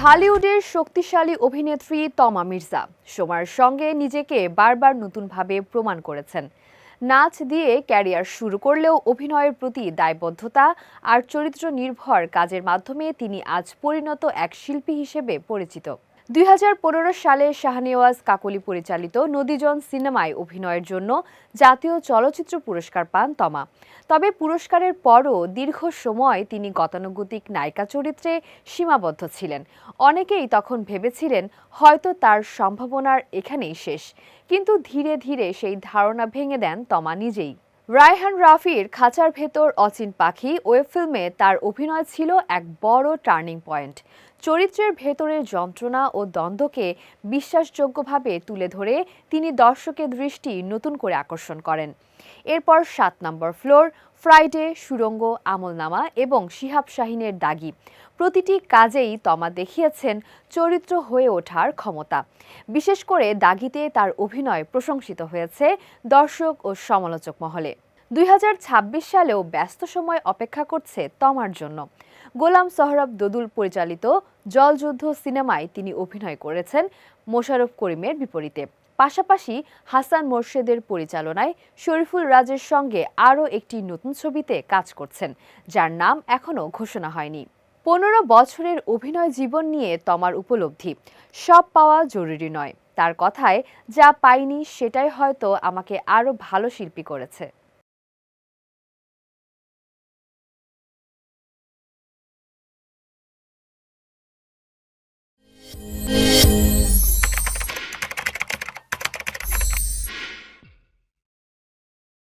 ঢালিউডের শক্তিশালী অভিনেত্রী তমা মির্জা সময়ের সঙ্গে নিজেকে বারবার নতুনভাবে প্রমাণ করেছেন। নাচ দিয়ে ক্যারিয়ার শুরু করলেও অভিনয়ের প্রতি দায়বদ্ধতা আর চরিত্র নির্ভর কাজের মাধ্যমে তিনি আজ পরিণত এক শিল্পী হিসেবে পরিচিত। ২০১৫ সালে শাহনেওয়াজ কাকলি পরিচালিত নদীজন সিনেমায় অভিনয়ের জন্য জাতীয় চলচ্চিত্র পুরস্কার পান তমা। তবে পুরস্কারের পরও দীর্ঘ সময় তিনি গতানুগতিক নায়িকা চরিত্রে সীমাবদ্ধ ছিলেন। অনেকেই তখন ভেবেছিলেন হয়তো তার সম্ভাবনার এখানেই শেষ, কিন্তু ধীরে ধীরে সেই ধারণা ভেঙে দেন তমা নিজেই। রায়হান রাফির খাঁচার ভেতর অচিন পাখি ওয়েব ফিল্মে তার অভিনয় ছিল এক বড় টার্নিং পয়েন্ট। চরিত্রের ভেতরের যন্ত্রণা ও দ্বন্দ্বকে বিশ্বাসযোগ্যভাবে তুলে ধরে তিনি দর্শকের দৃষ্টি নতুন করে আকর্ষণ করেন। এরপর ৭ নম্বর ফ্লোর, ফ্রাইডে, সুড়ঙ্গ, আমলনামা এবং শিহাব শাহীনের দাগি প্রতিটি কাজেই তমা দেখিয়েছেন চরিত্র হয়ে ওঠার ক্ষমতা। বিশেষ করে দাগিতে তার অভিনয় প্রশংসিত হয়েছে দর্শক ও সমালোচক মহলে। ২০২৬ সালেও ব্যস্ত সময় অপেক্ষা করছে তমার জন্য। গোলাম সোহরাব দোদুল পরিচালিত জলযুদ্ধ সিনেমায় তিনি অভিনয় করেছেন মোশাররফ করিমের বিপরীতে। পাশাপাশি হাসান মোরশেদের পরিচালনায় শরীফুল রাজের সঙ্গে আরও একটি নতুন ছবিতে কাজ করছেন, যার নাম এখনও ঘোষণা হয়নি। ১৫ বছরের অভিনয় জীবন নিয়ে তমার উপলব্ধি, সব পাওয়া জরুরি নয়। তার কথায়, যা পাইনি সেটাই হয়তো আমাকে আরও ভালো শিল্পী করেছে।